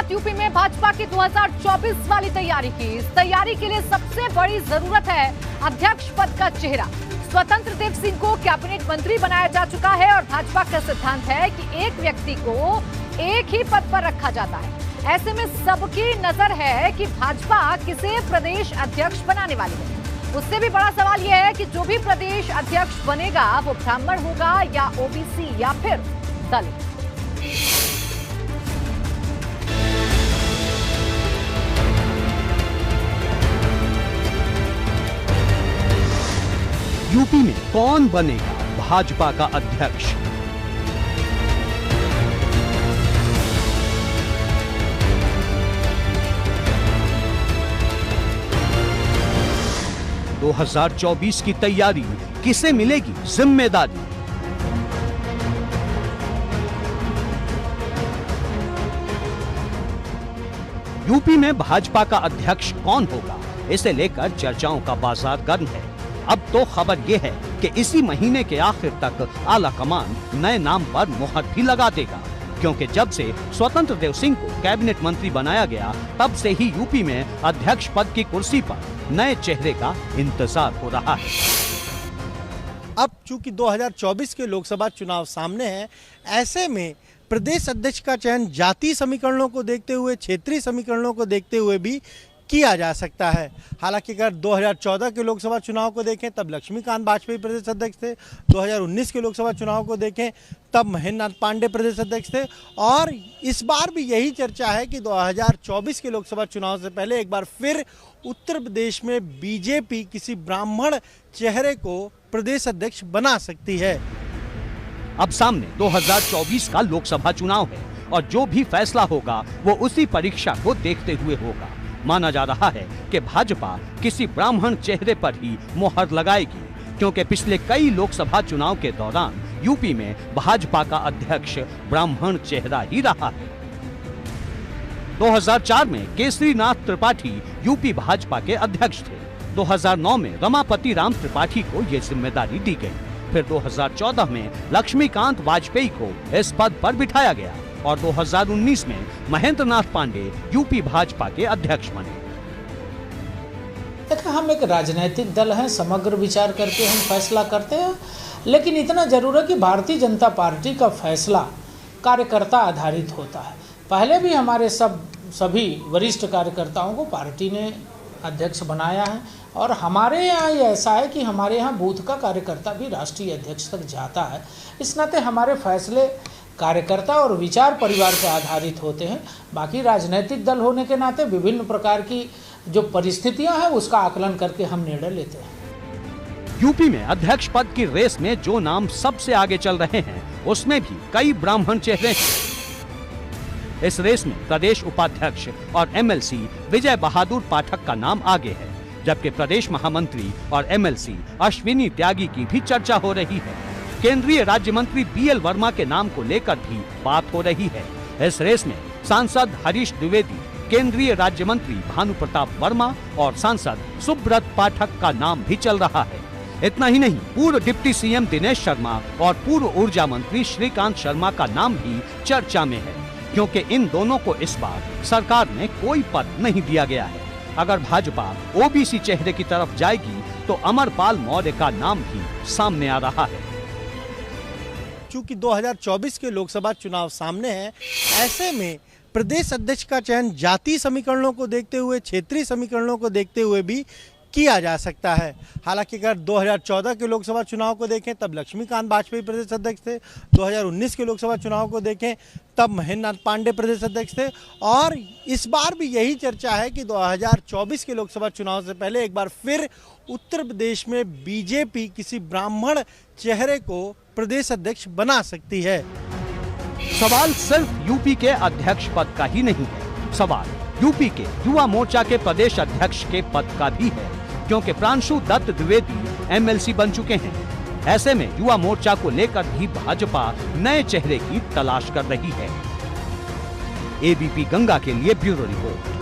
शुरुआत यूपी में भाजपा की 2024 वाली तैयारी की। इस तैयारी के लिए सबसे बड़ी जरूरत है अध्यक्ष पद का चेहरा। स्वतंत्र देव सिंह को कैबिनेट मंत्री बनाया जा चुका है और भाजपा का सिद्धांत है कि एक व्यक्ति को एक ही पद पर रखा जाता है। ऐसे में सबकी नजर है कि भाजपा किसे प्रदेश अध्यक्ष बनाने वाली है। उससे भी बड़ा सवाल यह है कि जो भी प्रदेश अध्यक्ष बनेगा वो ब्राह्मण होगा या ओबीसी या फिर दलित। यूपी में कौन बनेगा भाजपा का अध्यक्ष? दो 2024 की तैयारी, किसे मिलेगी जिम्मेदारी? यूपी में भाजपा का अध्यक्ष कौन होगा, इसे लेकर चर्चाओं का बाजार गर्म है। अब तो खबर यह है कि इसी महीने के आखिर तक आला कमान नए नाम पर मुहर भी लगा देगा, क्योंकि जब से स्वतंत्र देव सिंह को कैबिनेट मंत्री बनाया गया तब से ही यूपी में अध्यक्ष पद की कुर्सी पर नए चेहरे का इंतजार हो रहा है। अब चूंकि 2024 के लोकसभा चुनाव सामने हैं, ऐसे में प्रदेश अध्यक्ष का चयन जातीय समीकरणों को देखते हुए, क्षेत्रीय समीकरणों को देखते हुए भी किया जा सकता है। हालांकि अगर 2014 के लोकसभा चुनाव को देखें तब लक्ष्मीकांत वाजपेयी प्रदेश अध्यक्ष थे, 2019 के लोकसभा चुनाव को देखें तब महेंद्र नाथ पांडे प्रदेश अध्यक्ष थे, और इस बार भी यही चर्चा है कि 2024 के लोकसभा चुनाव से पहले एक बार फिर उत्तर प्रदेश में बीजेपी किसी ब्राह्मण चेहरे को प्रदेश अध्यक्ष बना सकती है। अब सामने 2024 का लोकसभा चुनाव है और जो भी फैसला होगा वो उसी परीक्षा को देखते हुए होगा। माना जा रहा है कि भाजपा किसी ब्राह्मण चेहरे पर ही मुहर लगाएगी, क्योंकि पिछले कई लोकसभा चुनाव के दौरान यूपी में भाजपा का अध्यक्ष ब्राह्मण चेहरा ही रहा है। 2004 में केसरीनाथ त्रिपाठी यूपी भाजपा के अध्यक्ष थे। 2009 में रमापति राम त्रिपाठी को ये जिम्मेदारी दी गई। फिर 2014 में लक्ष्मीकांत वाजपेयी को इस पद पर बिठाया गया और 2019 में महेंद्र नाथ पांडे यूपी भाजपा के अध्यक्ष बने। देखिए, हम एक राजनीतिक दल हैं, समग्र विचार करके हम फैसला करते हैं, लेकिन इतना जरूर है कि भारतीय जनता पार्टी का फैसला कार्यकर्ता आधारित होता है। पहले भी हमारे सभी वरिष्ठ कार्यकर्ताओं को पार्टी ने अध्यक्ष बनाया है और हमारे यहाँ ये ऐसा है कि हमारे यहाँ बूथ का कार्यकर्ता भी राष्ट्रीय अध्यक्ष तक जाता है। इस नाते हमारे फैसले कार्यकर्ता और विचार परिवार पर आधारित होते हैं। बाकी राजनीतिक दल होने के नाते विभिन्न प्रकार की जो परिस्थितियां हैं उसका आकलन करके हम निर्णय लेते हैं। यूपी में अध्यक्ष पद की रेस में जो नाम सबसे आगे चल रहे हैं उसमें भी कई ब्राह्मण चेहरे हैं। इस रेस में प्रदेश उपाध्यक्ष और एमएलसी विजय बहादुर पाठक का नाम आगे है, जबकि प्रदेश महामंत्री और एमएलसी अश्विनी त्यागी की भी चर्चा हो रही है। केंद्रीय राज्य मंत्री बीएल वर्मा के नाम को लेकर भी बात हो रही है। इस रेस में सांसद हरीश द्विवेदी, केंद्रीय राज्य मंत्री भानु प्रताप वर्मा और सांसद सुब्रत पाठक का नाम भी चल रहा है। इतना ही नहीं, पूर्व डिप्टी सीएम दिनेश शर्मा और पूर्व ऊर्जा मंत्री श्रीकांत शर्मा का नाम भी चर्चा में है, क्योंकि इन दोनों को इस बार सरकार में कोई पद नहीं दिया गया है। अगर भाजपा ओबीसी चेहरे की तरफ जाएगी तो अमरपाल मौर्य का नाम भी सामने आ रहा है। चूंकि 2024 के लोकसभा चुनाव सामने हैं, ऐसे में प्रदेश अध्यक्ष का चयन जातीय समीकरणों को देखते हुए, क्षेत्रीय समीकरणों को देखते हुए भी किया जा सकता है। हालांकि अगर 2014 के लोकसभा चुनाव को देखें तब लक्ष्मीकांत वाजपेयी प्रदेश अध्यक्ष थे, 2019 के लोकसभा चुनाव को देखें तब महेंद्र नाथ पांडे प्रदेश अध्यक्ष थे, और इस बार भी यही चर्चा है कि 2024 के लोकसभा चुनाव से पहले एक बार फिर उत्तर प्रदेश में बीजेपी किसी ब्राह्मण चेहरे को प्रदेश अध्यक्ष बना सकती है। सवाल सिर्फ यूपी के अध्यक्ष पद का ही नहीं है, सवाल यूपी के युवा मोर्चा के प्रदेश अध्यक्ष के पद का भी है, क्योंकि प्रांशु दत्त द्विवेदी एमएलसी बन चुके हैं। ऐसे में युवा मोर्चा को लेकर भी भाजपा नए चेहरे की तलाश कर रही है। एबीपी गंगा के लिए ब्यूरो रिपोर्ट।